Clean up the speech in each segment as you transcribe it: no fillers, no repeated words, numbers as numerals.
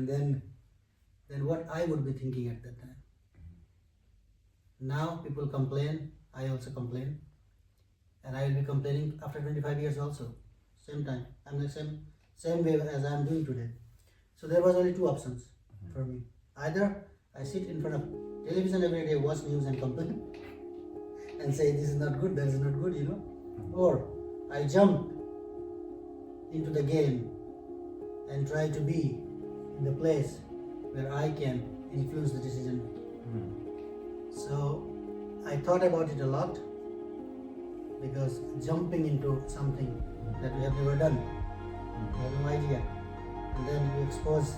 and then what I would be thinking at that time. Now people complain, I also complain, and I will be complaining after 25 years also, same time. I'm the same way as I'm doing today. So there was only two options for me. Either I sit in front of television every day, watch news and complain and say this is not good, that is not good, you know, or I jump into the game and try to be in the place where I can influence the decision. So I thought about it a lot, because jumping into something that we have never done, you have no idea, and then you expose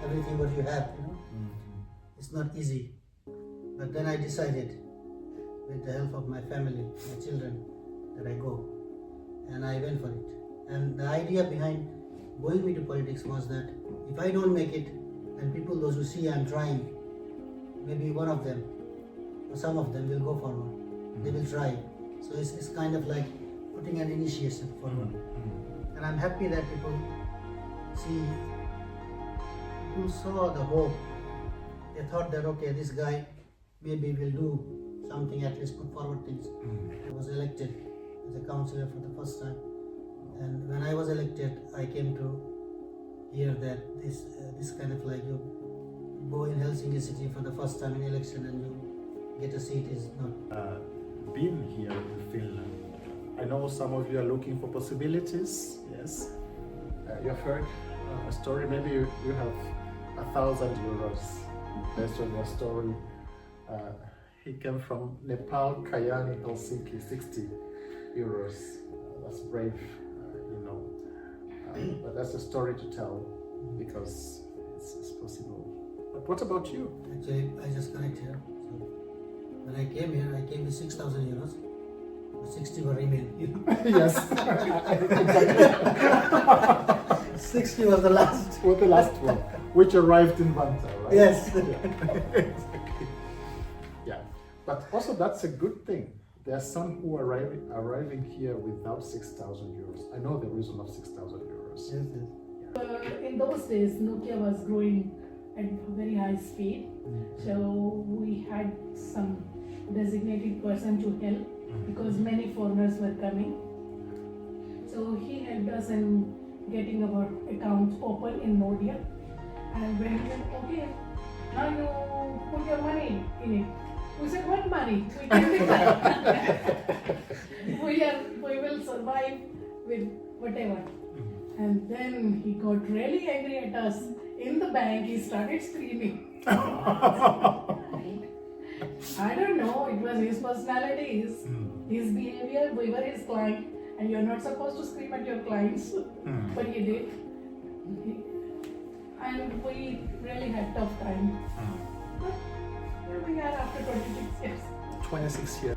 everything what you have, you know, it's not easy. But then I decided, with the help of my family, my children, that I go, and I went for it. And the idea behind going into politics was that if I don't make it, then people, those who see I'm trying, maybe one of them or some of them will go forward. They will try. So it's kind of like putting an initiation forward. And I'm happy that people saw the hope. They thought that, okay, this guy maybe will do something, at least put forward things. I was elected as a councillor for the first time. And when I was elected, I came to hear that this kind of like, you go in Helsinki city for the first time in election and you get a seat is not. Being here in Finland, I know some of you are looking for possibilities, yes. You've heard a story, maybe you have 1,000 euros based on your story. He came from Nepal, Kayani, Helsinki, 60 euros. That's brave, you know. But that's a story to tell, because it's possible. But what about you? Actually, I just connect here. So when I came here, I came with 6,000 euros. 60 were remain, you know. Yes, exactly. 60 was the last. Was the last one, which arrived in Vantaa, right? Yes. Yeah. Exactly. Yeah, but also that's a good thing. There are some who are arriving here without 6,000 euros. I know the reason of 6,000 euros. Yes, yes. In those days, Nokia was growing at very high speed. So we had some designated person to help, because many foreigners were coming. So he helped us in getting our accounts open in Nokia. And when he said, okay, now you put your money in it. We said, what money? We can do that. we will survive with whatever. And then he got really angry at us. In the bank, he started screaming. I don't know, it was his personality, his behavior. We were his client, and you're not supposed to scream at your clients, but he did. And we really had tough time. But here we are after 26 years. 26 years.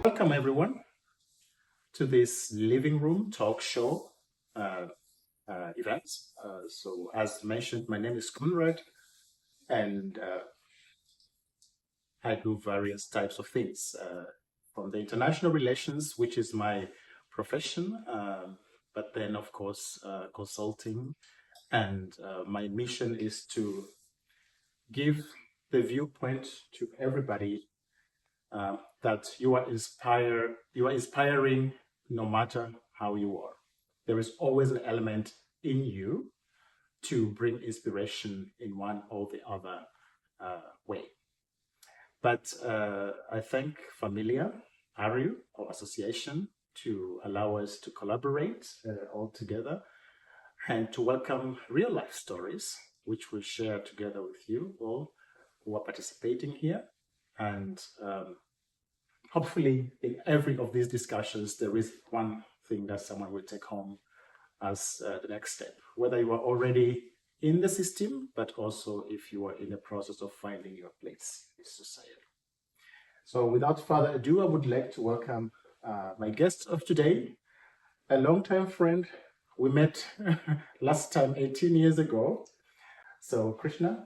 Welcome everyone to this living room talk show event. So as mentioned, my name is Conrad, and I do various types of things, from the international relations, which is my profession, but then of course consulting, and my mission is to give the viewpoint to everybody that you are inspiring no matter how you are. There is always an element in you to bring inspiration in one or the other way. But I thank Familia Ry, our association, to allow us to collaborate all together and to welcome real life stories, which we'll share together with you all who are participating here. And hopefully in every of these discussions, there is one thing that someone will take home as the next step. Whether you are already in the system, but also if you are in the process of finding your place in society. So without further ado, I would like to welcome my guest of today, a longtime friend. We met last time 18 years ago. So Krishna,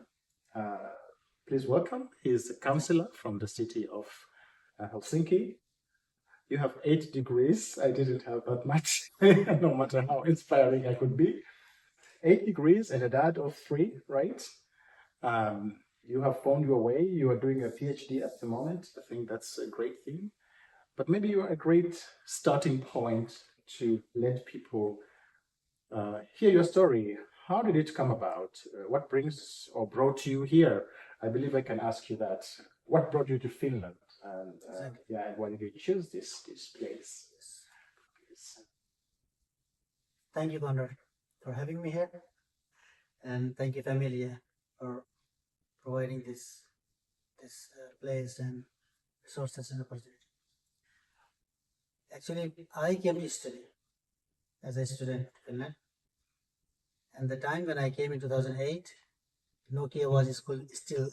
please welcome. He's a councillor from the city of Helsinki. You have 8 degrees. I didn't have that much, no matter how inspiring I could be. 8 degrees and a dad of 3, right? You have found your way. You are doing a PhD at the moment. I think that's a great thing. But maybe you're a great starting point to let people hear your story. How did it come about? What brings or brought you here? I believe I can ask you that. What brought you to Finland? And yeah, and why did you choose this place? Thank you, Conrad, for having me here, and thank you, Familia, for providing this place and resources and opportunity. Actually, I came to study as a student in Finland, and the time when I came in 2008, Nokia was still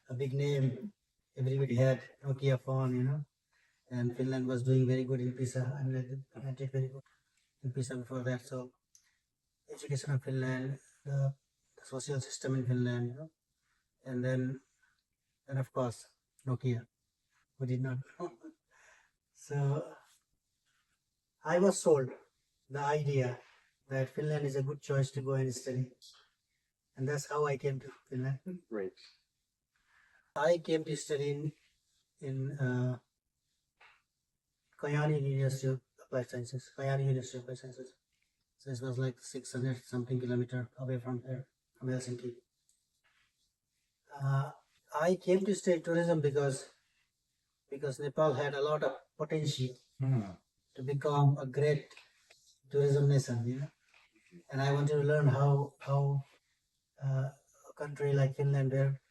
a big name. Everybody had Nokia phone, you know, and Finland was doing very good in PISA, and I did very good in PISA before that. So, education of Finland, the social system in Finland, you know, and then of course Nokia, who did not know. So I was sold the idea that Finland is a good choice to go and study, and that's how I came to Finland. Great. I came to study in Kajani University of Applied Sciences. Kajani University of Applied Sciences. So it was like 600 something kilometer away from here, from Helsinki. I came to study tourism because Nepal had a lot of potential to become a great tourism nation, you know. And I wanted to learn how a country like Finland, where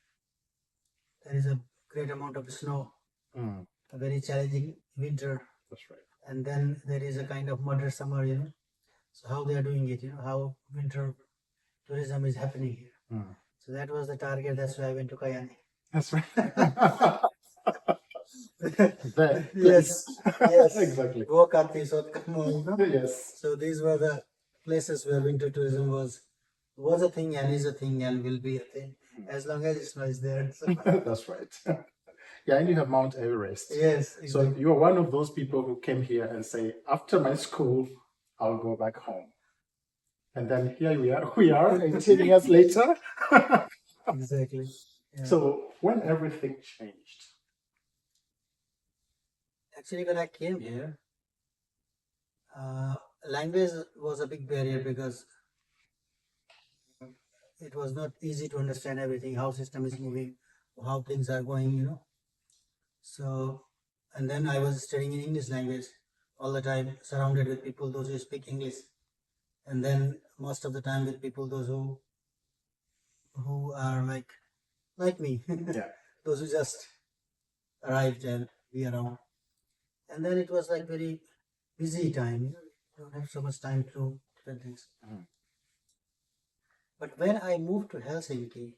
there is a great amount of snow, a very challenging winter, That's right. and then there is a kind of moderate summer, you know. So how they are doing it, you know, how winter tourism is happening here. So that was the target. That's why I went to Kajani. That's right. There. Yes, yes, Exactly. Vuokatti, Sotkamo, you know. Yes. So these were the places where winter tourism was a thing and is a thing and will be a thing as long as it's not there. So, That's right. Yeah, and you have Mount Everest. yes, So exactly. you are one of those people who came here and say, after my school, I'll go back home. And then here we are 18 years later. Exactly. Yeah. So when everything changed? Actually, when I came here, language was a big barrier because it was not easy to understand everything, how system is moving, how things are going, you know. So, and then I was studying in English language all the time, surrounded with people, those who speak English. And then most of the time with people, those who are like me, Yeah. those who just arrived and be around. And then it was like very busy time, you know, you don't have so much time to do different things. But when I moved to Helsinki,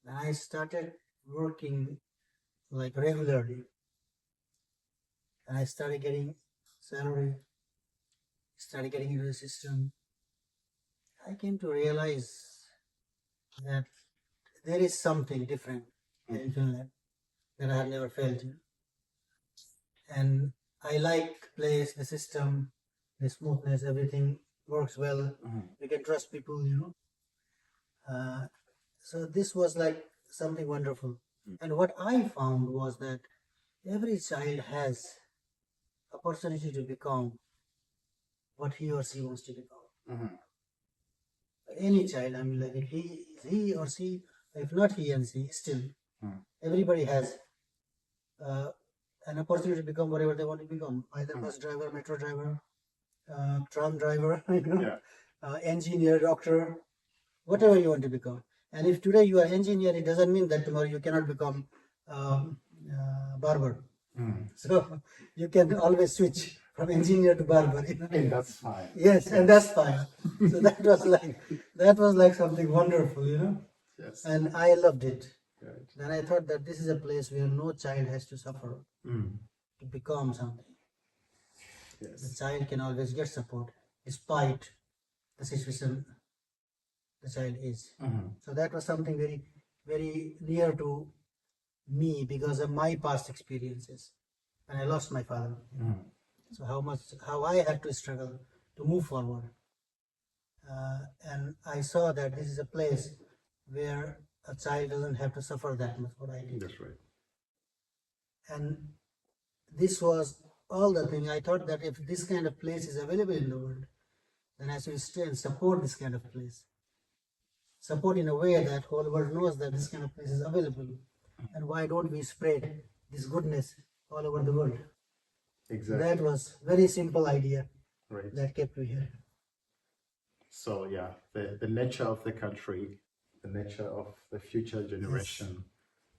then I started working like regularly, and I started getting salary, started getting into the system. I came to realize that there is something different in Finland that I have never felt. You know? And I like the place, the system, the smoothness, everything works well. You can trust people, you know. So this was like something wonderful. And what I found was that every child has opportunity to become what he or she wants to become. Any child, I mean, like if he or she, if not he and she, still everybody has an opportunity to become whatever they want to become, either bus driver, metro driver, tram driver, you know, engineer, doctor, whatever you want to become. And if today you are engineer, it doesn't mean that tomorrow you cannot become barber. So you can always switch. from engineer to barber. You know? And that's fine. Yes, and that's fine. So that was like something wonderful, you know. Yes. And I loved it. Right. Then I thought that this is a place where no child has to suffer Mm. to become something. The Yes. child can always get support despite the situation the child is. Mhm. So that was something very, very near to me because of my past experiences. And I lost my father. Mhm. So how I had to struggle to move forward. And I saw that this is a place where a child doesn't have to suffer that much what I did. That's right. And this was all the thing. I thought that if this kind of place is available in the world, then I should stay and support this kind of place. Support in a way that whole world knows that this kind of place is available. And why don't we spread this goodness all over the world? Exactly. That was very simple idea Right. that kept me here. So yeah, the nature of the country, the nature of the future generation,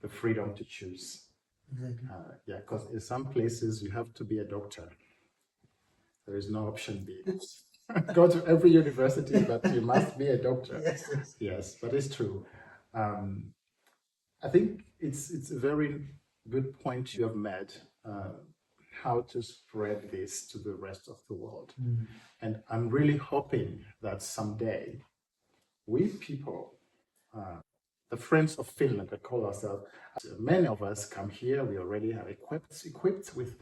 the freedom to choose. Exactly. Yeah, because in some places you have to be a doctor. There is no option B. Go to every university, but you must be a doctor. Yes, yes. Yes, but it's true. I think it's a very good point you have made. How to spread this to the rest of the world. And I'm really hoping that someday we people, the Friends of Finland, we call ourselves, many of us come here, we already are equipped with,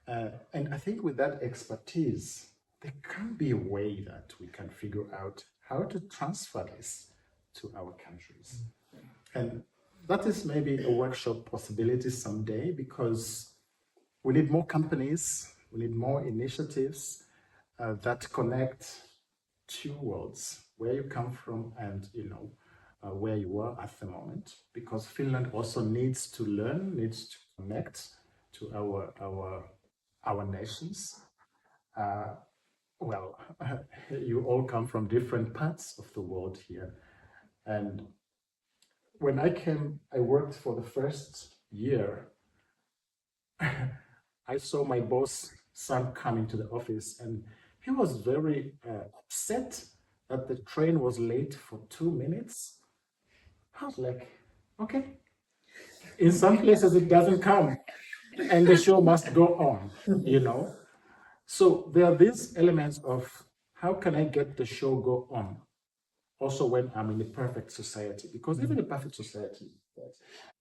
and I think with that expertise, there can be a way that we can figure out how to transfer this to our countries. And that is maybe a workshop possibility someday, because we need more companies, we need more initiatives that connect two worlds, where you come from and where you are at the moment, because Finland also needs to learn, needs to connect to our nations. Well, you all come from different parts of the world here, and when I came, I worked for the first year. I saw my boss son coming to the office, and he was very upset that the train was late for 2 minutes. I was like, okay. In some places it doesn't come, and the show must go on, So there are these elements of how can I get the show go on, also when I'm in a perfect society, because even a perfect society.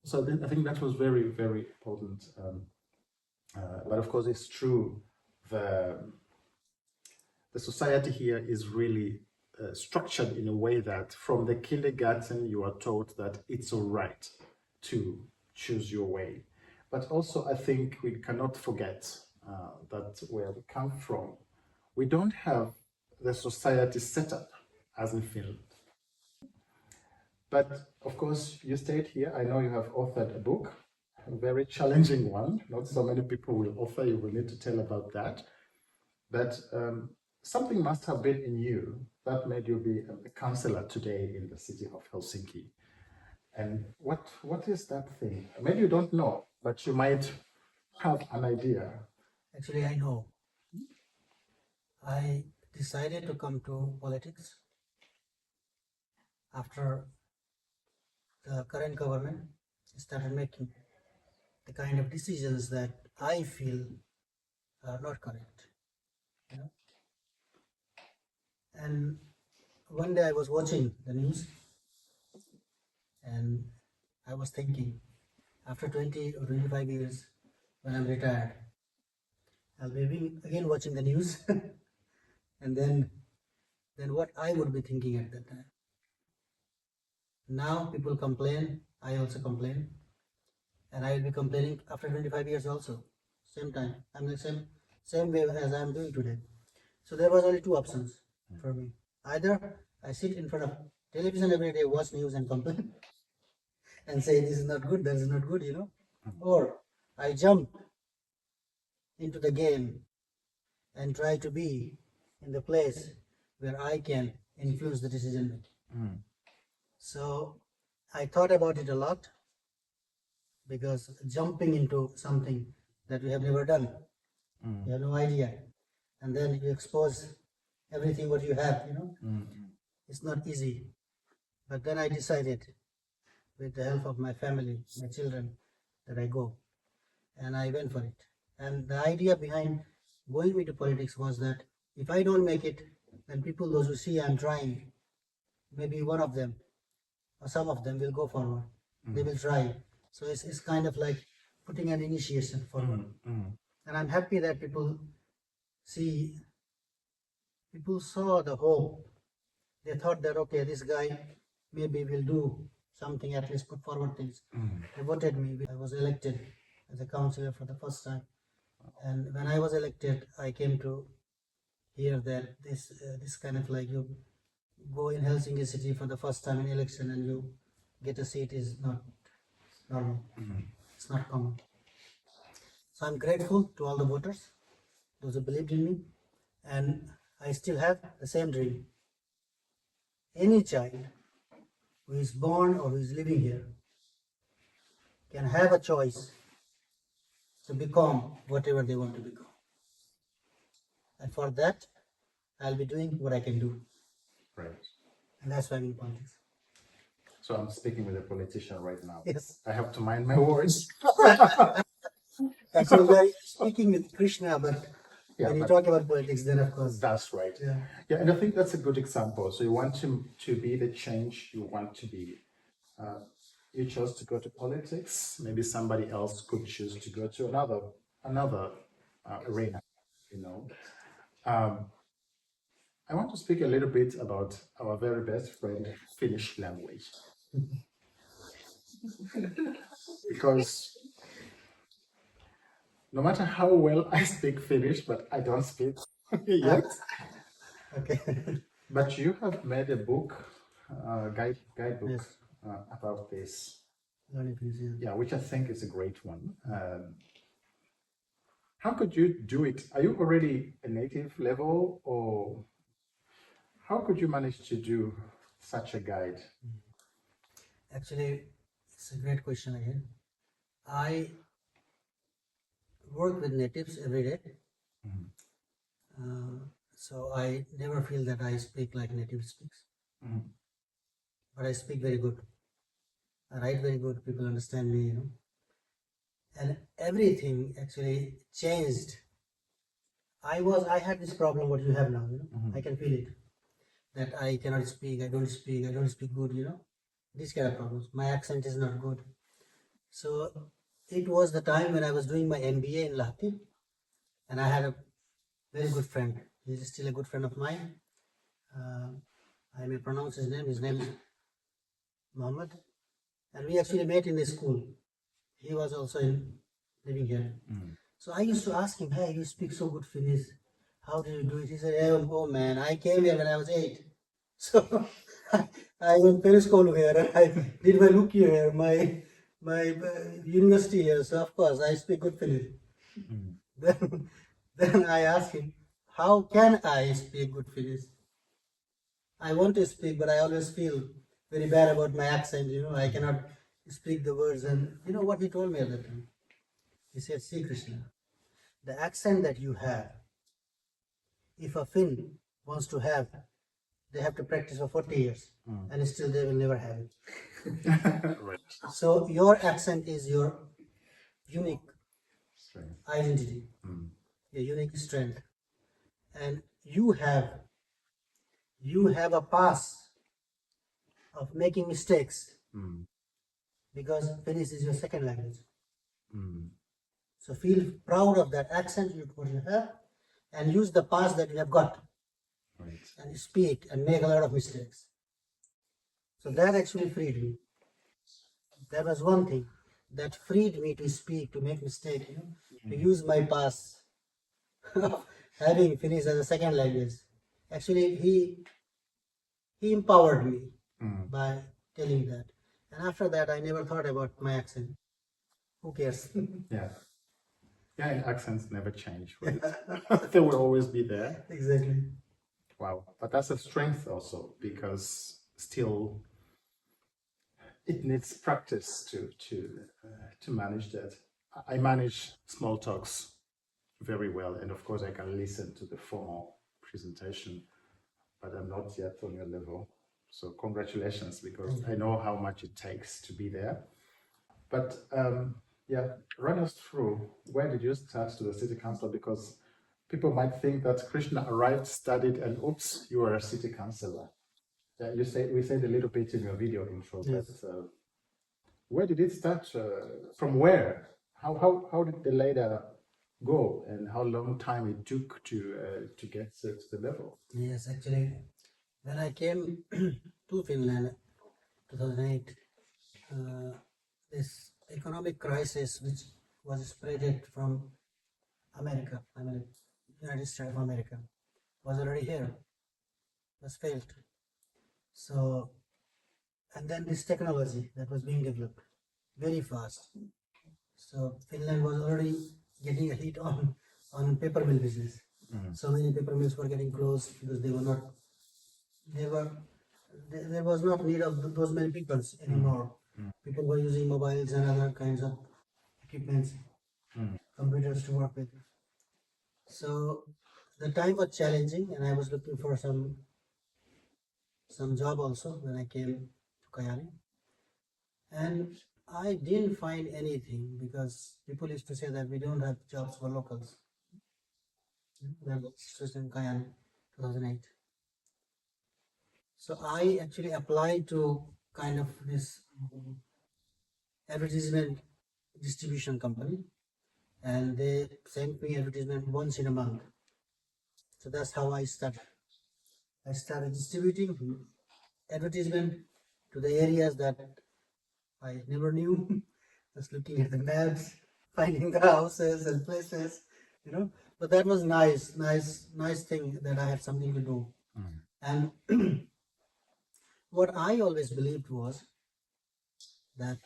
So I think that was very, very important. But of course, it's true. The society here is really structured in a way that from the kindergarten you are taught that it's all right to choose your way. But also, I think we cannot forget that where we come from, we don't have the society set up as in Finland. But of course, you stayed here. I know you have authored a book, a very challenging one. Not so many people will author. You will need to tell about that. But something must have been in you that made you be a councillor today in the city of Helsinki. And what is that thing? Maybe you don't know, but you might have an idea. Actually, I know. I decided to come to politics after the current government started making the kind of decisions that I feel are not correct. And one day I was watching the news and I was thinking, after 20 or 25 years, when I'm retired, I'll be again watching the news and then what I would be thinking at that time. Now people complain, I also complain, and I will be complaining after 25 years also. Same time, I'm the same way as I'm doing today. So there was only two options for me. Either I sit in front of television every day, watch news and complain and say this is not good, that is not good, or I jump into the game and try to be in the place where I can influence the decision making. So I thought about it a lot, because jumping into something that we have never done, we have no idea. and then you expose everything what you have, you know. Mm-hmm. It's not easy. But then I decided, with the help of my family, my children, that I go. And I went for it. And the idea behind going into politics was that if I don't make it, then people, those who see I'm trying, maybe one of them or some of them will go forward. They will try. So it's kind of like putting an initiation forward. And I'm happy that people saw the hope. They thought that, okay, this guy maybe will do something, at least put forward things. They voted me. I was elected as a councillor for the first time. And when I was elected, I came to hear that this kind of like, you go in Helsinki city for the first time in election and you get a seat is not normal. It's not common. So I'm grateful to all the voters, those who believed in me, and I still have the same dream. Any child who is born or who is living here can have a choice to become whatever they want to become. And for that, I'll be doing what I can do. Right. And that's why I'm in politics. So I'm speaking with a politician right now. Yes. I have to mind my words. Actually, we are speaking with Krishna, but Yeah, when you but- talk about politics, then of course. That's right. Yeah. Yeah, and I think that's a good example. So you want to be the change you want to be. You chose to go to politics. Maybe somebody else could choose to go to another arena. You know, I want to speak a little bit about our very best friend, Finnish language, because no matter how well I speak Finnish, but I don't speak yet. Okay. But you have made a book, guidebook Yes. about this, Learning Finnish, yeah. yeah, which I think is a great one. How could you do it? Are you already a native level, or how could you manage to do such a guide? Actually, it's a great question again. I work with natives every day. So I never feel that I speak like native speaks. But I speak very good. I write very good. People understand me, you know. And everything actually changed. I had this problem what you have now, you know. I can feel it. That I cannot speak, I don't speak good, you know. These kind of problems. My accent is not good. So it was the time when I was doing my MBA in Lahti, and I had a very good friend. He's still a good friend of mine. I may pronounce his name. His name is Mohammed. And we actually met in the school. He was also living here. So I used to ask him, hey, you speak so good Finnish. How do you do it? He said, oh man, I came here when I was 8. So I went to school here and I did my look here, my university here. So of course I speak good Finnish. Then I asked him, how can I speak good Finnish? I want to speak, but I always feel very bad about my accent, you know. I cannot speak the words. And you know what he told me at that time? He said, see Krishna, the accent that you have, if a Finn wants to have, they have to practice for 40 years and still they will never have it. Right. So your accent is your unique Strength. identity, your unique strength. And you have a past of making mistakes because Finnish is your second language. So feel proud of that accent what you have and use the past that you have got. Right. And speak and make a lot of mistakes. So that actually freed me. That was one thing that freed me to speak, to make mistakes, you know, to use my past having Finnish as a second language. Actually, he empowered me by telling that. And after that, I never thought about my accent. Who cares? Yeah. Yeah, and accents never change, right? They will always be there. Exactly. Wow. But that's a strength also, because still it needs practice to manage that. I manage small talks very well. And of course, I can listen to the formal presentation, but I'm not yet on your level. So congratulations, because I know how much it takes to be there. But yeah, run us through, where did you start to the city council? Because people might think that Krishna arrived, studied, and oops, you are a city councillor. We said a little bit in your video intro, Yes. but where did it start? From where? How did the ladder go, and how long time it took to get to the level? Yes, actually, when I came to Finland 2008, this economic crisis, which was spread from America, United States of America, was already here, was failed. So, and then this technology that was being developed very fast. So Finland was already getting a hit on paper mill business. So many paper mills were getting closed because there was not need of those many people anymore. People were using mobiles and other kinds of equipments, computers to work with. So the time was challenging, and I was looking for some job also when I came to Kayani. And I didn't find anything because people used to say that we don't have jobs for locals. That was in Kayani, 2008. So I actually applied to kind of this advertisement distribution company, and they sent me advertisement once in a month. So that's how I started. I started distributing advertisement to the areas that I never knew. Just looking at the maps, finding the houses and places, But that was nice thing that I had something to do. And what I always believed was that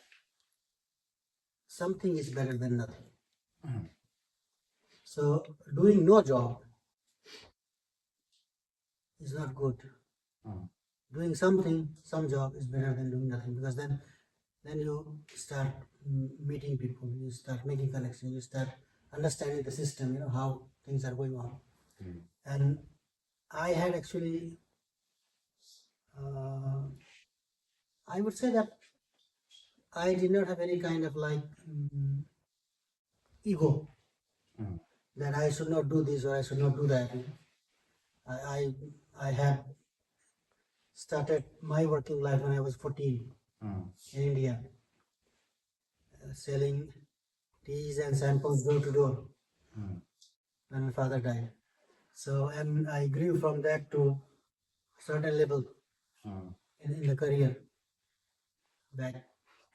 something is better than nothing. So doing no job is not good. Doing some job is better than doing nothing, because then you start meeting people, you start making connections, you start understanding the system, how things are going on. And I had actually, I would say that I did not have any kind of ego that I should not do this or I should not do that. I had started my working life when I was 14 in India, selling teas and samples door to door when my father died. So, and I grew from that to a certain level in the career back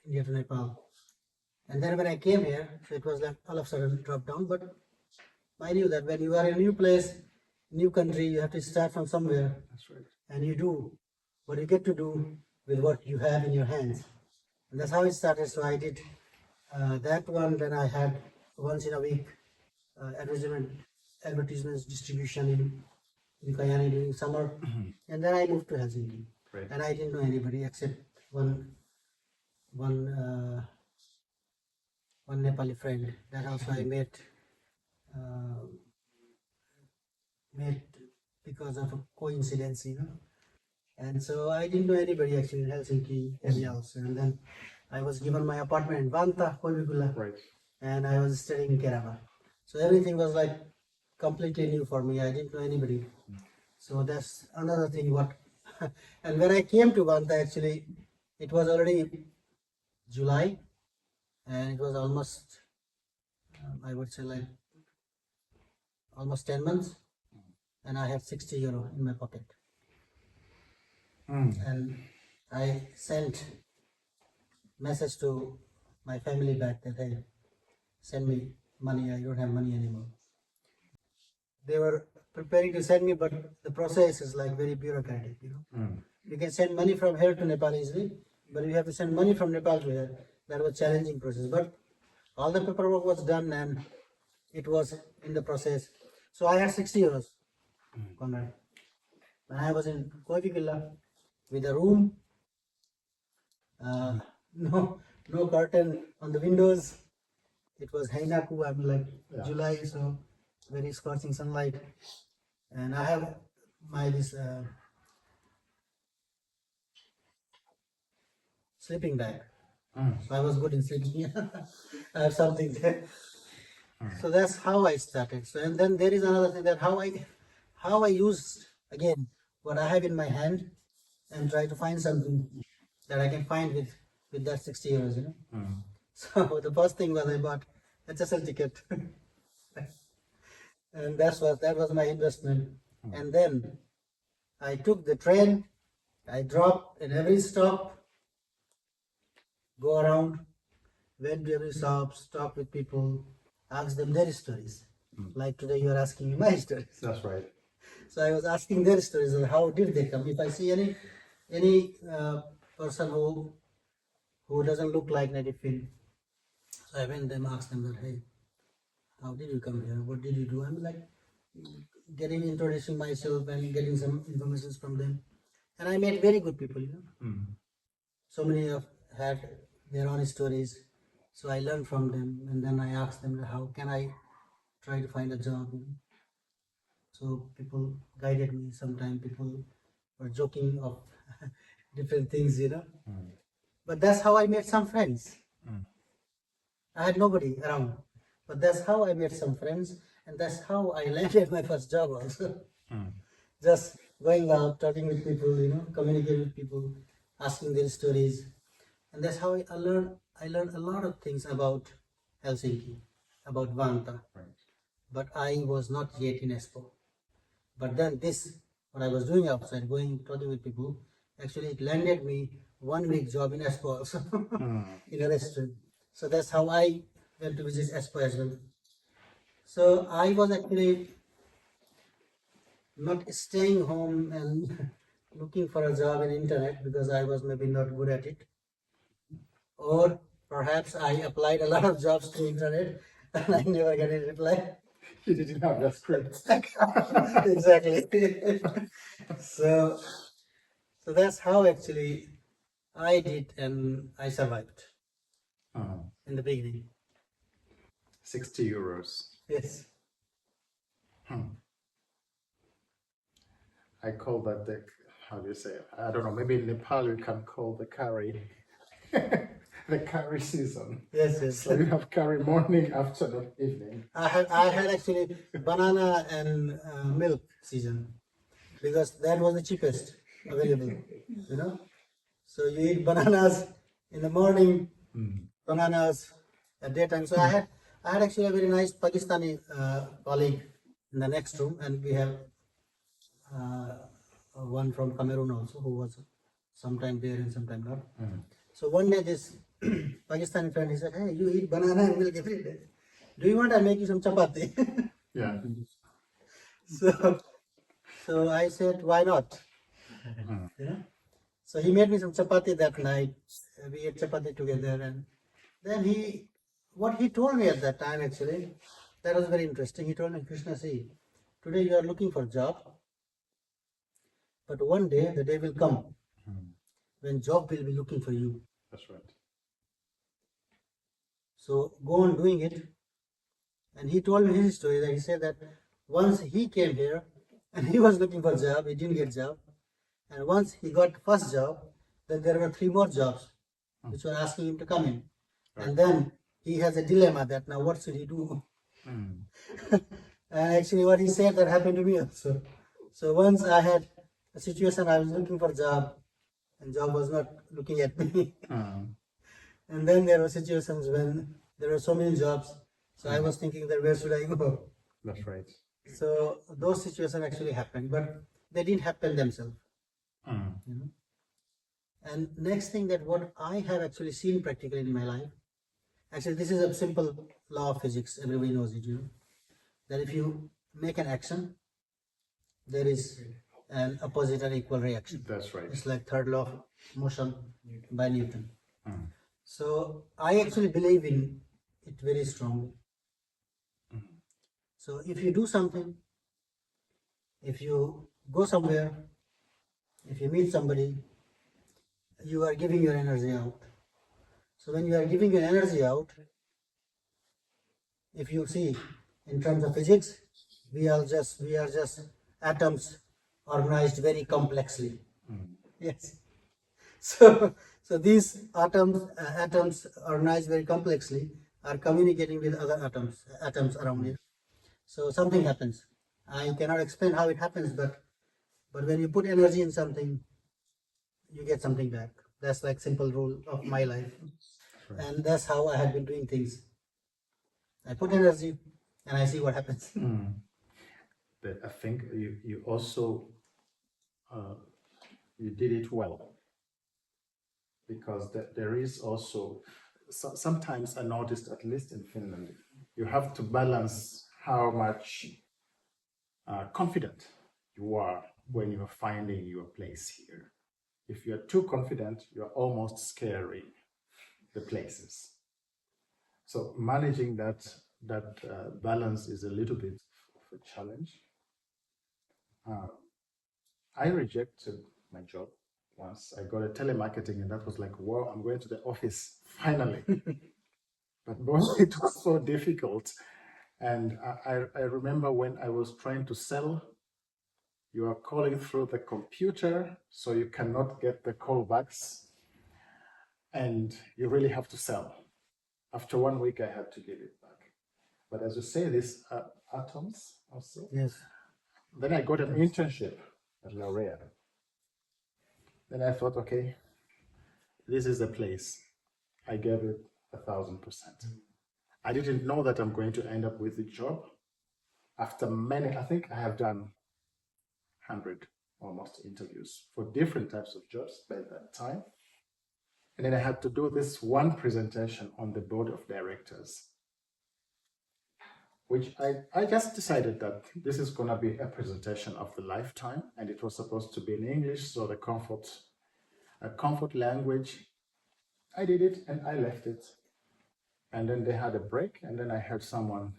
India to Nepal. And then when I came here, so it was like all of a sudden dropped down. But I knew that when you are in a new place, new country, you have to start from somewhere. That's right. And you do what you get to do with what you have in your hands. And that's how it started. So I did that one. Then I had once in a week advertisements distribution in Kayani during summer. And then I moved to Helsinki. Right. And I didn't know anybody except one Nepali friend that also I met because of a coincidence, And so I didn't know anybody actually in Helsinki area also. And then I was given my apartment in Vantaa, Koivikula, Right. and I was studying in Kerala. So everything was like completely new for me. I didn't know anybody. So that's another thing. And when I came to Vantaa, actually, it was already July, and it was almost, I would say, like almost 10 months, and I had 60 euro in my pocket. And I sent message to my family back that, hey, send me money, I don't have money anymore. They were preparing to send me, but the process is like very bureaucratic, You can send money from here to Nepal easily, but you have to send money from Nepal to here. That was a challenging process, but all the paperwork was done and it was in the process. So I had 60 euros, Conrad. When I was in Koivikula with a room, no curtain on the windows. It was Hainaku, July, so very scorching sunlight, and I have my this sleeping bag. So I was good in sleeping. I have something there. So that's how I started. So and then there is another thing that how I use again what I have in my hand and try to find something that I can find with that 60 euros, you know. So the first thing was I bought HSL ticket, and that was my investment. And then I took the train. I dropped in every stop, go around, went to every stop, talk with people, ask them their stories. Like today, you are asking me my stories. That's right. So I was asking their stories of how did they come. If I see any person who doesn't look like native Finn, so I went them asked them that, hey, how did you come here? What did you do? I'm like introducing myself and getting some information from them, and I met very good people. You know, so many of had their own stories, so I learned from them, and then I asked them how can I try to find a job. You know? So people guided me. Sometimes people were joking of different things, you know. But that's how I made some friends. I had nobody around, but that's how I made some friends, and that's how I landed my first job also. Just going out, talking with people, you know, communicating with people, asking their stories, and that's how I learned. I learned a lot of things about Helsinki, about Vantaa, but I was not yet in Espoo. But then what I was doing outside, going, talking with people, actually it landed me 1 week job in Espoo also, in a restaurant. So that's how I went to visit Espoo as well. So I was actually not staying home and looking for a job in internet because I was maybe not good at it. Or perhaps I applied a lot of jobs to internet and I never got a reply. You didn't have that script. Exactly. So that's how actually I did, and I survived in the beginning. 60 euros. Yes. I call that the, how do you say it? I don't know, maybe in Nepal you can call the curry, the curry season. Yes, yes. So you have curry morning, afternoon, evening. I had actually banana and milk season because that was the cheapest available, you know. So you eat bananas in the morning, bananas at daytime. So I had actually a very nice Pakistani colleague in the next room, and we have one from Cameroon also who was sometime there and sometime not. So one day this Pakistani friend, he said, hey, you eat banana and milk every day. Do you want I make you some chapati? Yeah. So I said, why not? You know? So he made me some chapati that night. We ate chapati together, and then what he told me at that time actually, that was very interesting. He told me, Krishna, see, today you are looking for a job, but one day the day will come when job will be looking for you. That's right. So go on doing it. And he told me his story that he said that once he came here and he was looking for a job, he didn't get a job. And once he got first job, then there were 3 more jobs which were asking him to come in. And then he has a dilemma that now what should he do? And actually what he said that happened to me also. So once I had a situation, I was looking for a job and job was not looking at me. And then there were situations when there were so many jobs. So I was thinking that where should I go? That's right. So those situations actually happened, but they didn't happen themselves. You know? And next thing that what I have actually seen practically in my life, actually this is a simple law of physics, everybody knows it, you know, that if you make an action, there is an opposite and equal reaction. That's right. It's like third law of motion by Newton. So I actually believe in it very strongly. So if you do something, if you go somewhere, if you meet somebody, you are giving your energy out. So when you are giving your energy out, if you see in terms of physics, we are just atoms organized very complexly. Yes. So these atoms organized very complexly are communicating with other atoms around it. So something happens. I cannot explain how it happens, but when you put energy in something, you get something back. That's like simple rule of my life, and that's how I have been doing things. I put energy, and I see what happens. But I think you also you did it well, because there is also sometimes I noticed, at least in Finland, you have to balance how much confident you are when you're finding your place here. If you're too confident, you're almost scaring the places. So managing that balance is a little bit of a challenge. I rejected my job once. I got a telemarketing, and that was like, wow, I'm going to the office finally. But boy, it was so difficult. And I remember when I was trying to sell, you are calling through the computer, so you cannot get the callbacks, and you really have to sell. After 1 week, I had to give it back. But as you say, these atoms also. Yes. Then I got an internship at L'Oréal. Then I thought, okay, this is the place. I gave it 1,000%. I didn't know that I'm going to end up with the job. After many, I think I have done 100 almost interviews for different types of jobs by that time. And then I had to do this one presentation on the board of directors, which I just decided that this is going to be a presentation of the lifetime, and it was supposed to be in English, so the comfort language. I did it and I left it. And then they had a break, and then I heard someone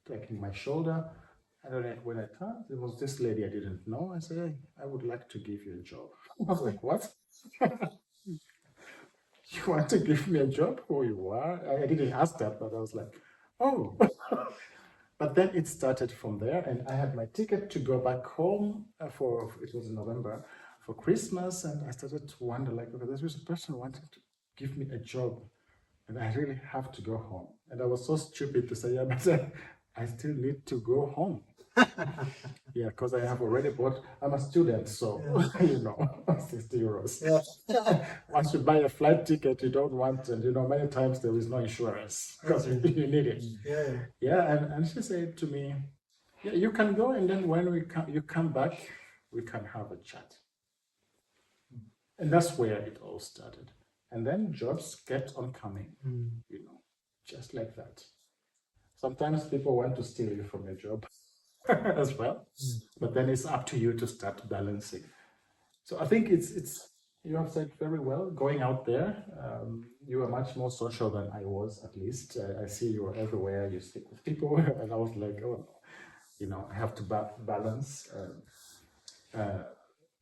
taking my shoulder. And then when I turned, there was this lady I didn't know. I said, hey, I would like to give you a job. I was like, what? You want to give me a job? Who you are? I didn't ask that, but I was like, oh. But then it started from there, and I had my ticket to go back home it was in November, for Christmas, and I started to wonder, like, okay, this was a person who wanted to give me a job, and I really have to go home. And I was so stupid to say, yeah, but I still need to go home. Yeah, because I have already bought, I'm a student, so, you know, 60 euros. Yeah. Once you buy a flight ticket, you don't want, and you know, many times there is no insurance because you need it. Yeah. Yeah, and she said to me, yeah, you can go, and then when you come back, we can have a chat. And that's where it all started. And then jobs kept on coming, you know, just like that. Sometimes people want to steal you from your job as well, but then it's up to you to start balancing. So I think it's you have said very well, going out there. You are much more social than I was, at least. I see you are everywhere, you speak with people, and I was like, oh, you know, I have to balance.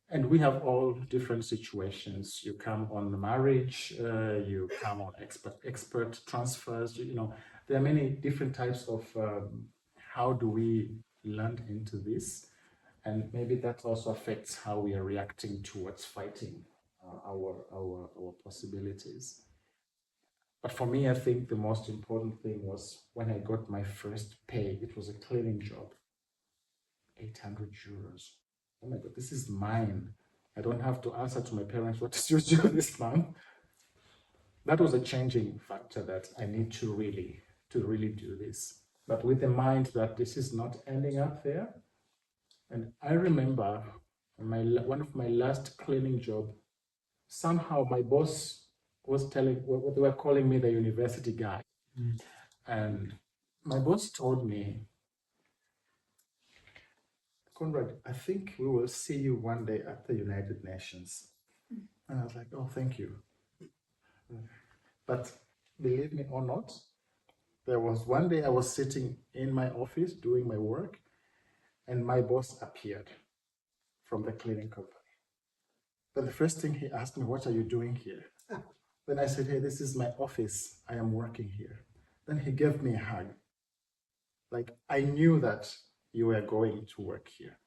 And we have all different situations. You come on the marriage, you come on expert transfers, you know, there are many different types of how do we land into this. And maybe that also affects how we are reacting towards fighting our possibilities. But for me, I think the most important thing was when I got my first pay. It was a cleaning job, 800 euros. Oh my God, this is mine. I don't have to answer to my parents, what did you do this month? That was a changing factor, that I need to really do this. But with the mind that this is not ending up there. And I remember one of my last cleaning job, somehow my boss was they were calling me the university guy. And my boss told me, Conrad, I think we will see you one day at the United Nations. And I was like, oh, thank you. But believe me or not, there was one day I was sitting in my office doing my work, and my boss appeared from the cleaning company. Then the first thing he asked me, what are you doing here? Then I said, hey, this is my office. I am working here. Then he gave me a hug. Like, I knew that, you were going to work here.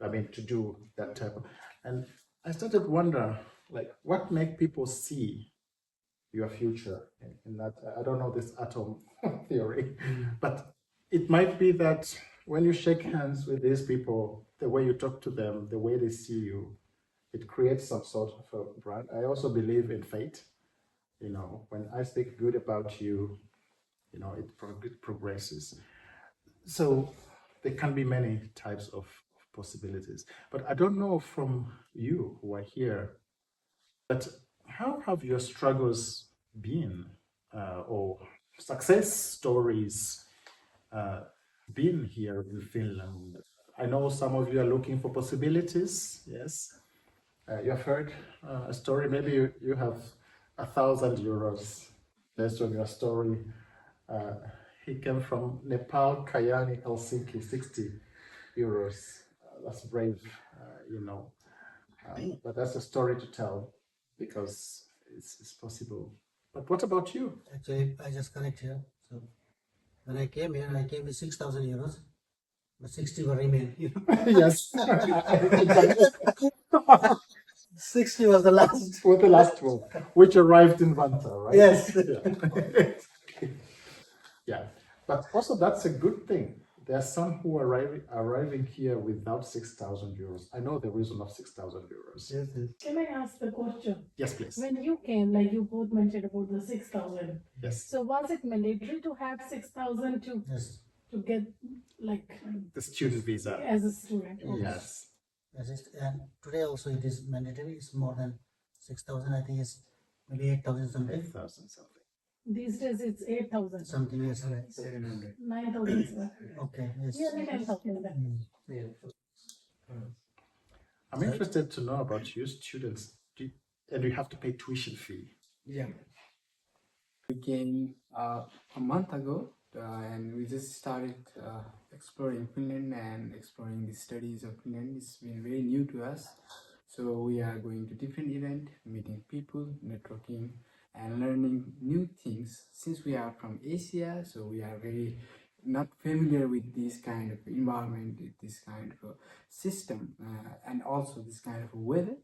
I mean, to do that type of, and I started wonder, like, what make people see your future in that? I don't know this atom theory, but it might be that when you shake hands with these people, the way you talk to them, the way they see you, it creates some sort of a brand. I also believe in fate. You know, when I speak good about you, you know, it progresses. So there can be many types of possibilities. But I don't know from you who are here, but how have your struggles been, or success stories been here in Finland? I know some of you are looking for possibilities, yes. You have heard a story, maybe you have 1,000 euros based on your story. He came from Nepal, Kayani, Helsinki, 60 euros. That's brave, you know. But that's a story to tell because it's possible. But what about you? Actually, I just connect here. So when I came here, I came with 6,000 euros, but 60 were remain. You know? Yes. 60 was the last. For the last one, which arrived in Vantaa, right? Yes. Yeah. Yeah. But also that's a good thing. There are some who are arriving here without 6,000 euros. I know the reason of 6,000 euros. Yes, yes. Can I ask the question? Yes, please. When you came, like you both mentioned about the 6,000. Yes. So was it mandatory to have 6,000 Yes. to get like The student visa. as a student? Okay. Yes. Yes, and today also it is mandatory. It's more than 6,000. I think it's maybe 8,000 something. 8,000 something. These days it's 8,000. Something, yes, right. 9,000. Sir. Okay, yes. Yeah, 10,000. I'm interested to know about you students. And you have to pay tuition fee. Yeah. We came a month ago and we just started exploring Finland and exploring the studies of Finland. It's been very new to us. So we are going to different events, meeting people, networking and learning new things. Since we are from Asia, so we are very not familiar with this kind of environment, with this kind of system, and also this kind of weather.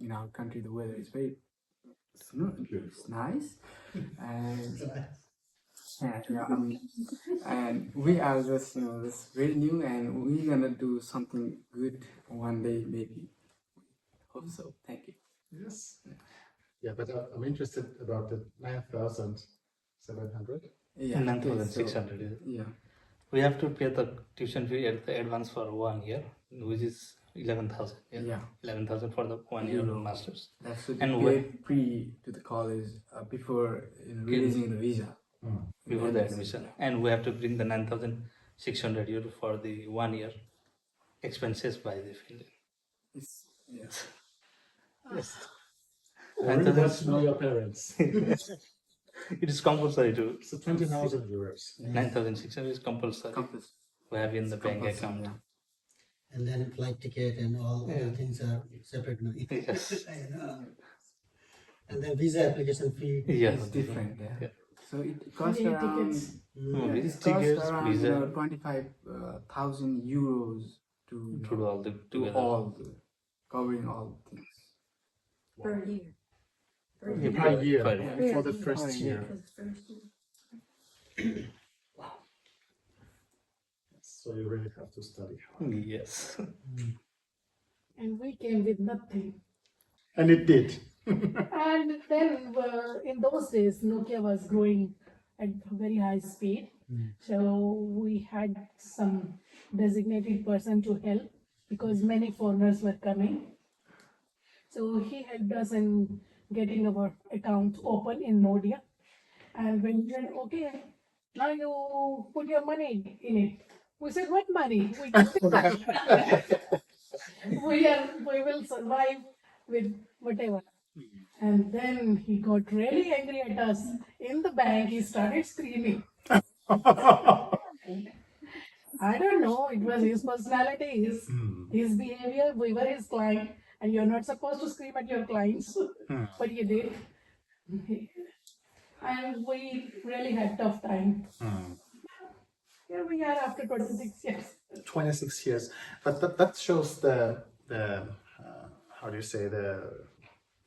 In our country, the weather is very it's nice, and and we are just just very new, and we're gonna do something good one day, maybe. Hope so. Thank you. Yes. Yeah, but I'm interested about the 9,700. Yeah, 9,600. so, yeah. We have to pay the tuition fee at the advance for 1 year, which is 11,000. Yeah. 11,000 for the 1 year Euro. masters. That's to And pay pre to the college before releasing the visa. Before the admission, and we have to bring the 9,600 euro for the 1 year expenses by the Finland. It's, yeah. Yes. I really want to know your parents. It is compulsory to. So 20,000 euros. 9,600 is compulsory. We have in the bank account. Yeah. And then flight ticket and all other things are separate money. Yes. And then visa application fee. Yes. It's different. Yeah. Yeah. So it costs Any around. tickets? Yeah, These it costs tickets, around visa. 25,000 euros to To do all the do together. all the covering all things. Per year. Per Yeah, year. Per year, per year. for the Per first year. year. For the first year. So you really have to study. Yes. And we came with nothing. And it did. And then in those days, Nokia was growing at a very high speed. So we had some designated person to help because many foreigners were coming. So he helped us in getting our account open in Nodia. And when we said, okay, now you put your money in it. We said, what money? We will survive with whatever. And then he got really angry at us. In the bank, he started screaming. I don't know, it was his personality, his behavior. We were his client, and you're not supposed to scream at your clients, but he did. And we really had tough time. here we are after 26 years. 26 years. But that shows the how do you say, the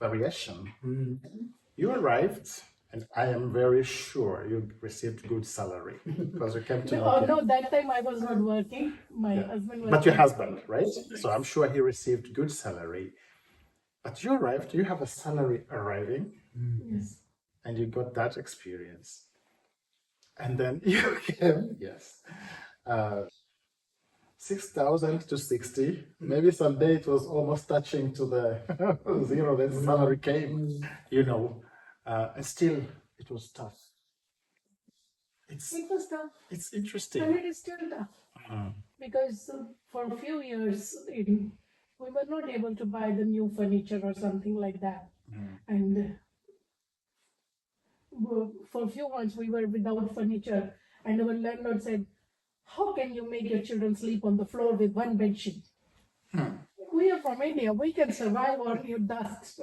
variation. You arrived, and I am very sure you received good salary because you came to Nokia. No, that time I was not working. My Yeah. husband was. But your husband, right? So I'm sure he received good salary. But you arrived, you have a salary arriving, Yes. and you got that experience. And then you came, yes, 6,000 to 60. Maybe someday it was almost touching to the zero, then salary came, you know. And still, it was tough. It was tough. It's interesting. And it is still tough. Because for a few years, we were not able to buy the new furniture or something like that. And for a few months, we were without furniture. And our landlord said, how can you make your children sleep on the floor with one bed sheet? We are from India. We can survive on your dust.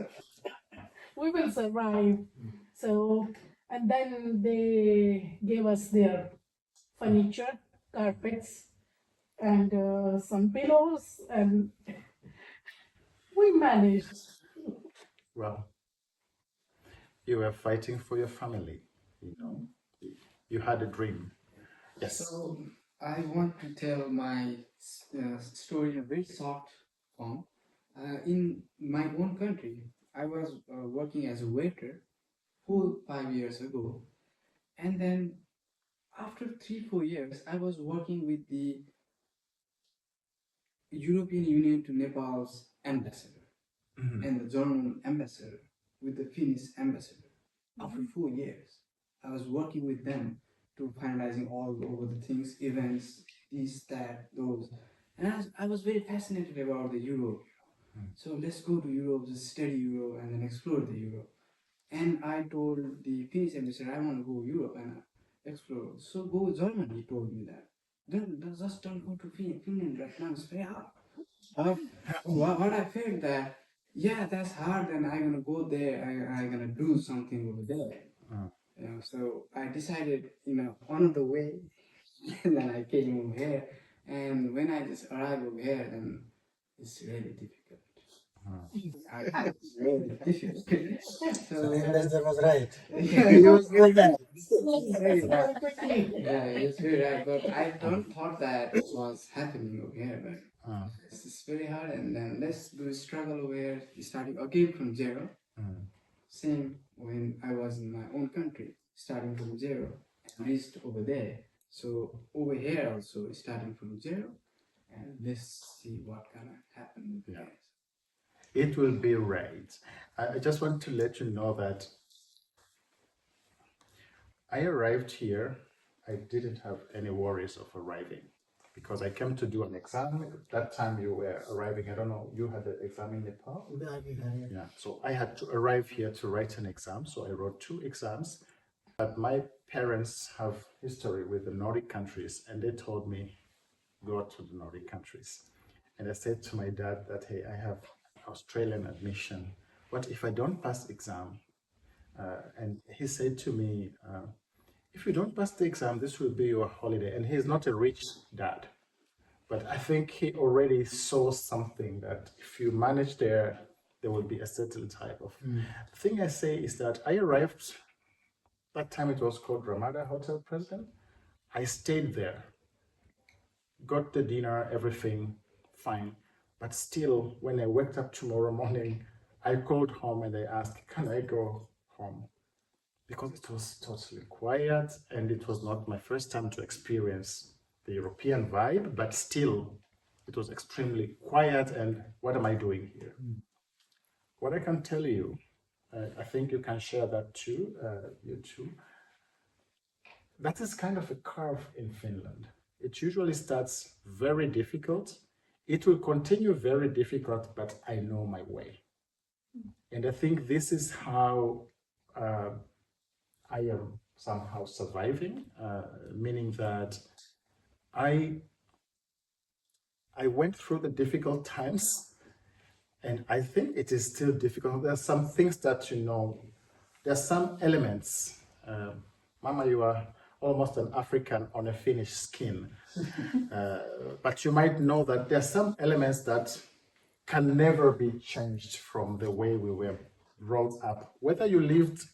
We will survive. So, and then they gave us their furniture, carpets, and some pillows, and we managed. Well, you were fighting for your family, you know. You had a dream. Yes. So I want to tell my story in a very short form. In my own country, I was working as a waiter 5 years ago, and then after 3-4 years, I was working with the European Union to Nepal's ambassador and the German ambassador with the Finnish ambassador. After 4 years, I was working with them to finalizing all over the things, events, this, that, those. And I was very fascinated about the Europe. So let's go to Europe, just study Europe and then explore the Europe. And I told the Finnish ambassador, I want to go Europe and explore. So go Germany, he told me that. Just don't go to Finland right now, it's very hard. What I felt that, yeah, that's hard, and I'm gonna go there, I'm gonna do something over there. You know, so I decided, on the way, and then I came over here, and when I just arrived over here, then it's really difficult. It's really difficult. So the investor was right. Yeah, He was going back. yeah, it's very right, but I don't thought that was happening over here, but it's very hard, and then let's do struggle over here, starting again from zero. Same when I was in my own country, starting from zero, and reached over there. So over here also starting from zero, and let's see what gonna happen. Yeah. It will be right. I just want to let you know that I arrived here. I didn't have any worries of arriving because I came to do an exam. That time you were arriving, I don't know, you had an exam in Nepal? Yeah, so I had to arrive here to write an exam. So I wrote 2 exams. But my parents have history with the Nordic countries, and they told me, go to the Nordic countries. And I said to my dad that, hey, I have Australian admission. What if I don't pass exam? And he said to me, if you don't pass the exam, this will be your holiday. And he's not a rich dad, but I think he already saw something that if you manage there will be a certain type of The thing I say is that I arrived, that time it was called Ramada Hotel President. I stayed there, got the dinner, everything fine. But still, when I waked up tomorrow morning, I called home and I asked, can I go home? Because it was totally quiet, and it was not my first time to experience the European vibe, but still, it was extremely quiet, and what am I doing here? What I can tell you, I think you can share that too, you too. That is kind of a curve in Finland. It usually starts very difficult. It will continue very difficult, but I know my way. And I think this is how I am somehow surviving, meaning that I went through the difficult times, and I think it is still difficult. There are some things that, there are some elements. Mama, you are almost an African on a Finnish skin. But you might know that there are some elements that can never be changed from the way we were brought up. Whether you lived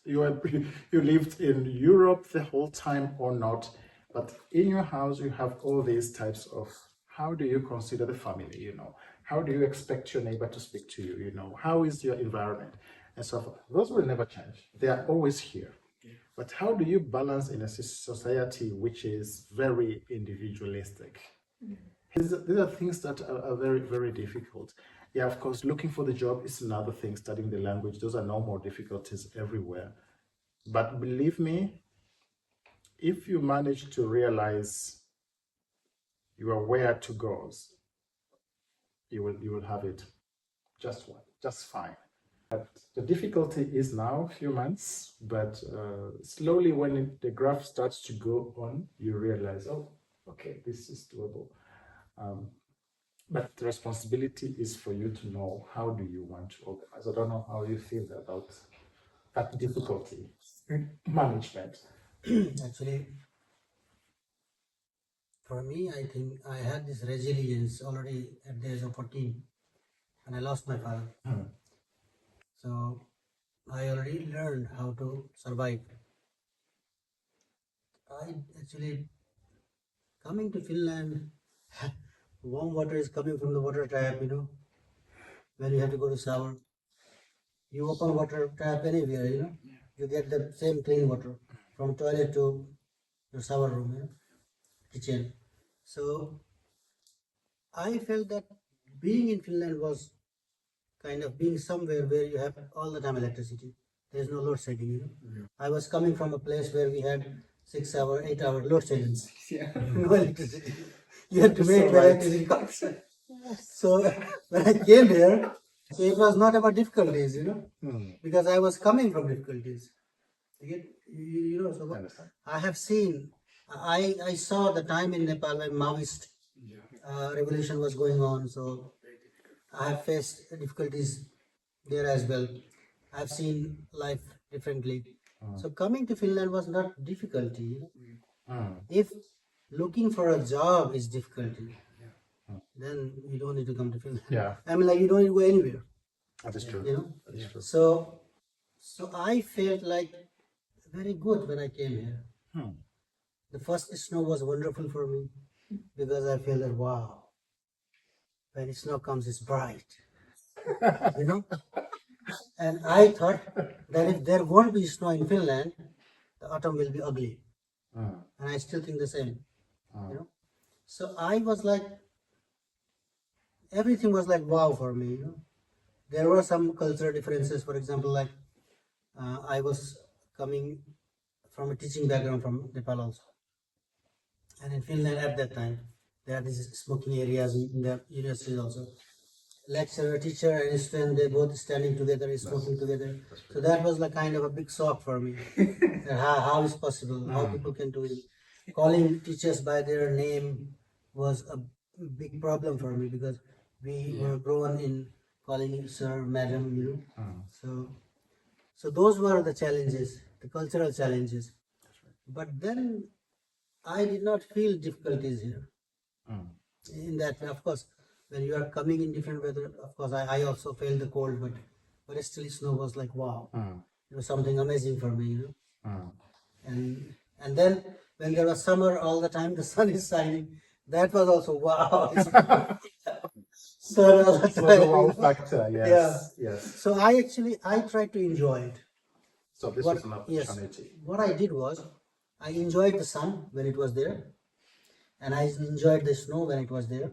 in Europe the whole time or not, but in your house you have all these types of, how do you consider the family, you know? How do you expect your neighbor to speak to you, you know? How is your environment? And so forth. Those will never change. They are always here. But how do you balance in a society which is very individualistic? These are things that are very, very difficult. Yeah, of course, looking for the job is another thing, studying the language. Those are normal difficulties everywhere. But believe me, if you manage to realize you are where to go, you will have it just fine. But the difficulty is now a few months, but slowly when the graph starts to go on, you realize, oh, okay, this is doable. But the responsibility is for you to know how do you want to organize. I don't know how you feel about that difficulty management. Actually, for me, I think I had this resilience already at the age of 14 when I lost my father. So I already learned how to survive. I actually, coming to Finland, warm water is coming from the water tap, you know, when you have to go to shower. You open water tap anywhere, you know, you get the same clean water from toilet to your shower room, you know, kitchen. So I felt that being in Finland was kind of being somewhere where you have all the time electricity. There's no load shedding, you know. I was coming from a place where we had 6 hour, 8 hour load shedding. No electricity. You had to wait for electricity comes. So when I came here, so it was not about difficulties, you know, because I was coming from difficulties. You know, so I have seen, I saw the time in Nepal when Maoist revolution was going on, so I have faced difficulties there as well. I've seen life differently. So coming to Finland was not difficulty. You know? If looking for a job is difficulty, then you don't need to come to Finland. Yeah. I mean, like, you don't need to go anywhere. That is true. You know. That is true. So I felt like very good when I came here. The first snow was wonderful for me because I felt that, wow, when snow comes, it's bright. You know. And I thought that if there won't be snow in Finland, the autumn will be ugly. And I still think the same. You know. So I was like, everything was like wow for me. You know. There were some cultural differences. For example, like I was coming from a teaching background from Nepal also. And in Finland at that time, there are these smoking areas in the universities also. Lecturer, teacher, and student, they both standing together, smoking together. So that was like kind of a big shock for me. How is possible? How people can do it? Calling teachers by their name was a big problem for me because we were grown in calling sir, madam, you know. So those were the challenges, the cultural challenges. But then I did not feel difficulties here. In that, of course, when you are coming in different weather, of course, I also felt the cold, but still snow was like, wow, it was something amazing for me, you know. And then when there was summer all the time, the sun is shining, that was also wow. So It was a wow factor, yes. Yeah. Yes. So I tried to enjoy it. So this was an opportunity. Yes, what I did was, I enjoyed the sun when it was there, and I enjoyed the snow when it was there.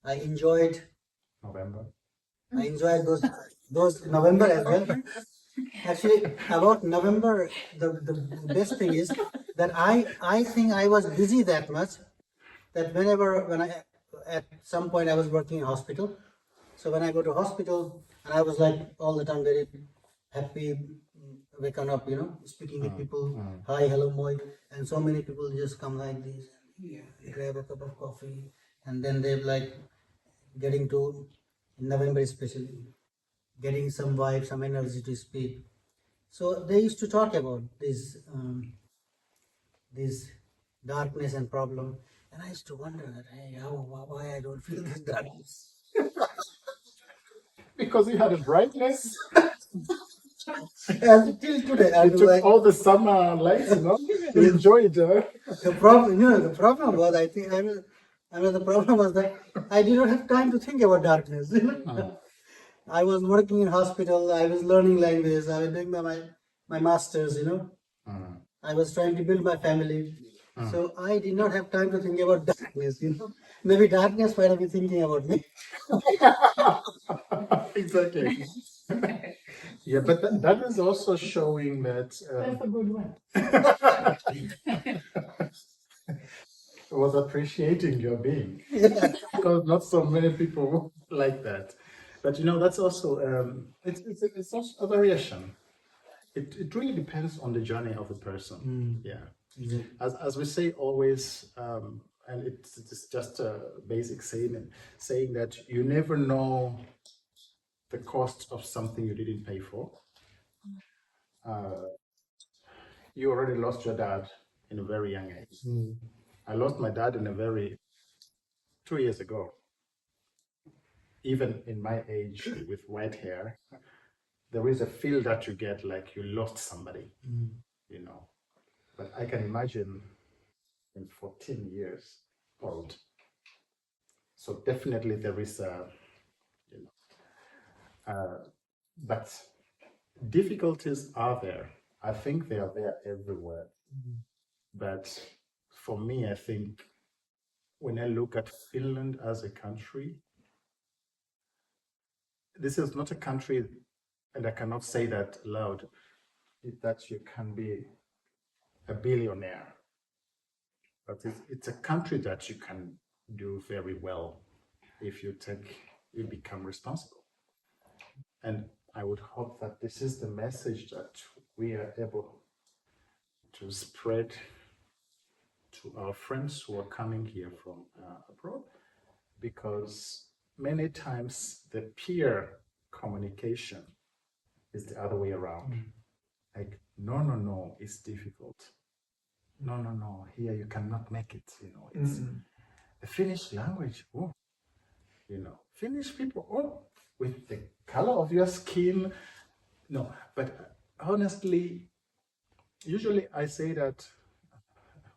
I enjoyed November. I enjoyed those November as well. Actually, about November, the best thing is that I think I was busy that much that when I at some point I was working in hospital. So when I go to hospital, and I was like all the time very happy, waking up, you know, speaking with people, hi, hello, moi, and so many people just come like this, grab a cup of coffee, and then they're like getting to, in November especially, getting some vibe, some energy to speak. So they used to talk about this this darkness and problem. And I used to wonder that, hey, why I don't feel this darkness. Because you had a brightness. And till today, I You was took like, all the summer lights, You enjoyed it. the problem was, I think, the problem was that I did not have time to think about darkness. I was working in hospital, I was learning language, I was doing my masters, I was trying to build my family. So I did not have time to think about darkness, Maybe darkness might have been thinking about me. Exactly. Yeah, but that is also showing that That's a good one. was appreciating your being. Because not so many people like that. But that's also it's also a variation. It really depends on the journey of the person. Yeah. As we say always, and it's just a basic saying that you never know the cost of something you didn't pay for. You already lost your dad in a very young age. I lost my dad 2 years ago. Even in my age with white hair, there is a feel that you get like you lost somebody, But I can imagine in 14 years old. So definitely there is but difficulties are there. I think they are there everywhere. But for me, I think when I look at Finland as a country, this is not a country, and I cannot say that loud, that you can be a billionaire. But it's a country that you can do very well if you become responsible. And I would hope that this is the message that we are able to spread to our friends who are coming here from abroad, because many times the peer communication is the other way around. Like, no, it's difficult. No, here you cannot make it. It's the Finnish language. Oh, Finnish people. Oh, with the color of your skin. No, but honestly, usually I say that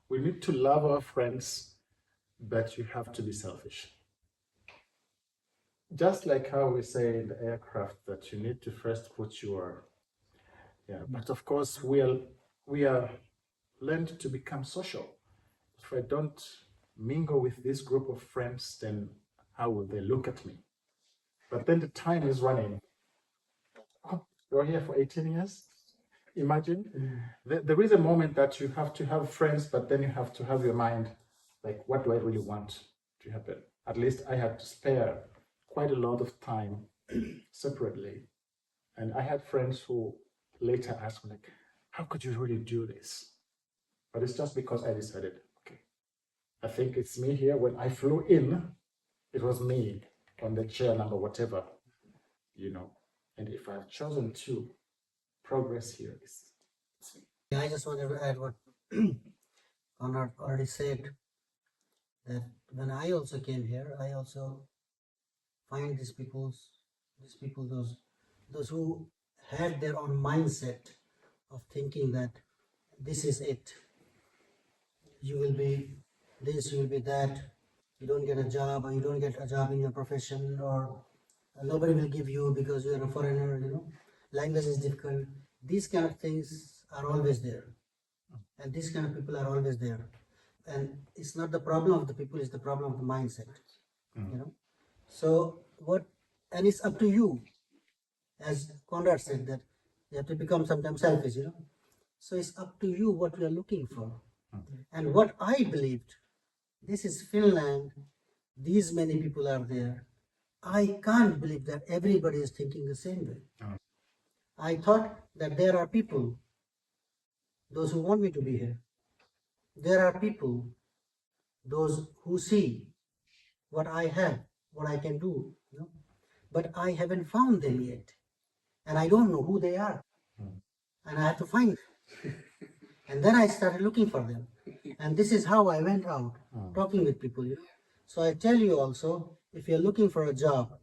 we need to love our friends, but you have to be selfish. Just like how we say in the aircraft that you need to first put your, but of course we are learned to become social. If I don't mingle with this group of friends, then how will they look at me? But then the time is running. Oh, you're here for 18 years? Imagine. There is a moment that you have to have friends, but then you have to have your mind, like, what do I really want to happen? At least I had to spare quite a lot of time separately. And I had friends who later asked me, like, how could you really do this? But it's just because I decided, okay, I think it's me here. When I flew in, it was me on the chair number, whatever, And if I've chosen to progress here, it's me. I just wanted to add what Conrad already said, that when I also came here, I also find these people, those who had their own mindset of thinking that this is it. You will be this, you will be that. You don't get a job, or you don't get a job in your profession, or nobody will give you because you are a foreigner, Language is difficult. These kind of things are always there. And these kind of people are always there. And it's not the problem of the people, it's the problem of the mindset. So and it's up to you, as Conrad said, that you have to become sometimes selfish, So it's up to you what you are looking for. And what I believed, this is Finland, these many people are there. I can't believe that everybody is thinking the same way. I thought that there are people, those who want me to be here. There are people, those who see what I have, what I can do, But I haven't found them yet. And I don't know who they are. And I have to find them. And then I started looking for them. And this is how I went out, talking with people. So I tell you also, if you're looking for a job,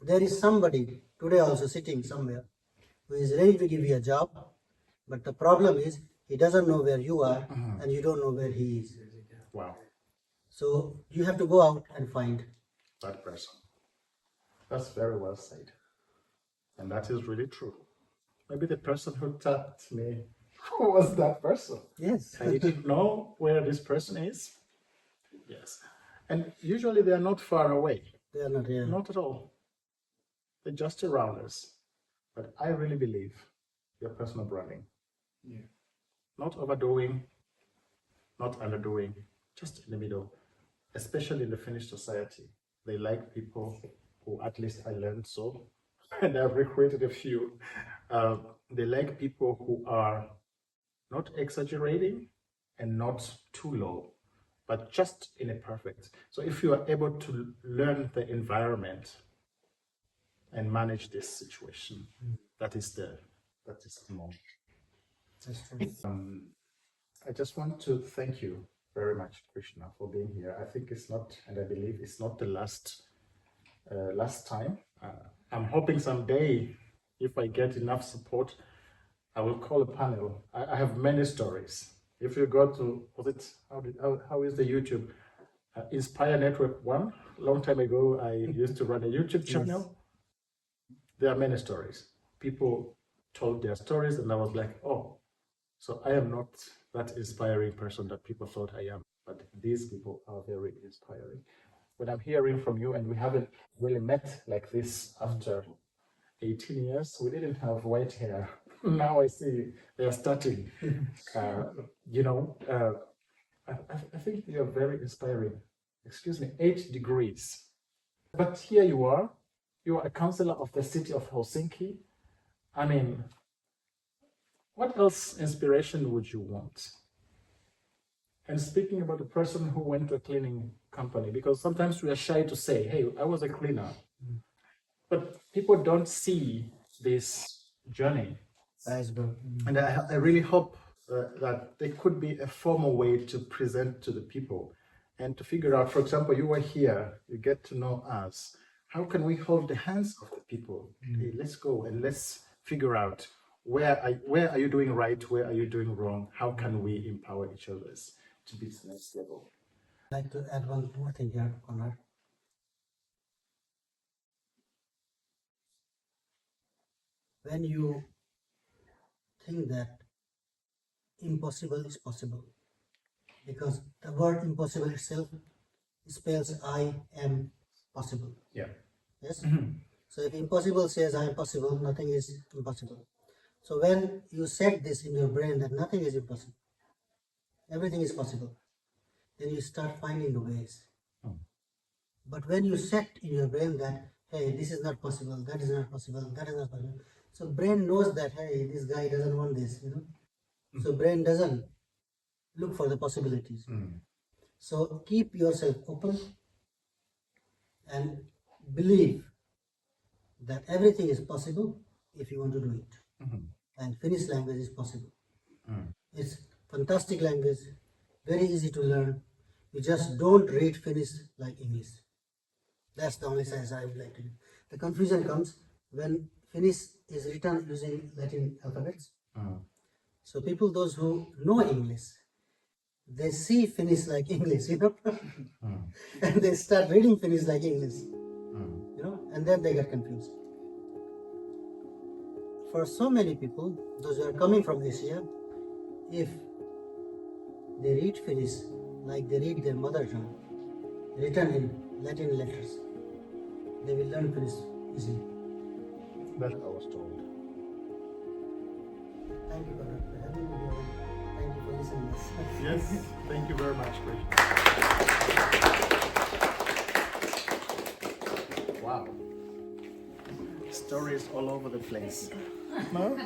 there is somebody today also sitting somewhere who is ready to give you a job, but the problem is he doesn't know where you are and you don't know where he is. Wow, So you have to go out and find. that person. That's very well said. And that is really true. Maybe the person who tapped me, who was that person? Yes. I didn't know where this person is. Yes. And usually they are not far away. They are not here. Not at all. They're just around us. But I really believe your personal branding. Yeah. Not overdoing, not underdoing, just in the middle. Especially in the Finnish society. They like people who, at least I learned so, and I've recruited a few. They like people who are not exaggerating and not too low, but just in a perfect. So if you are able to learn the environment and manage this situation, that is the moment. That's true. I just want to thank you very much, Krishna, for being here. I think it's not, and I believe it's not the last time. I'm hoping someday, if I get enough support, I will call a panel. I have many stories. If you go to, how is the YouTube? Inspire Network 1. Long time ago, I used to run a YouTube channel. There are many stories. People told their stories, and I was like, oh, so I am not that inspiring person that people thought I am, but these people are very inspiring. When I'm hearing from you, and we haven't really met like this after 18 years, we didn't have white hair. Now I see they are starting. I think you are very inspiring. Excuse me, 8 degrees. But here you are a councillor of the city of Helsinki. I mean, what else inspiration would you want? And speaking about the person who went to a cleaning company, because sometimes we are shy to say, hey, I was a cleaner. But people don't see this journey. Iceberg. And I really hope that there could be a formal way to present to the people and to figure out, for example, you were here, you get to know us. How can we hold the hands of the people? Hey, let's go and let's figure out where are you doing right, where are you doing wrong? How can we empower each other to be to the next level? I'd like to add one more thing here, Conrad. When you think that impossible is possible, because the word impossible itself spells I am possible. Yeah. Yes? So if impossible says I am possible, nothing is impossible. So when you set this in your brain that nothing is impossible, everything is possible, then you start finding the ways. But when you set in your brain that, hey, this is not possible, that is not possible, that is not possible, so brain knows that, hey, this guy doesn't want this, So brain doesn't look for the possibilities. So keep yourself open and believe that everything is possible if you want to do it. And Finnish language is possible. It's fantastic language, very easy to learn. You just don't read Finnish like English. That's the only size I would like to do. The confusion comes when Finnish is written using Latin alphabets. So people, those who know English, they see Finnish like English, and they start reading Finnish like English, and then they get confused. For so many people, those who are coming from Asia, if they read Finnish like they read their mother tongue, written in Latin letters, they will learn Finnish easily. That I was told. Thank you for having me here. Thank you for listening to this. Yes, thank you very much, Krishna. Wow. Stories all over the place. No?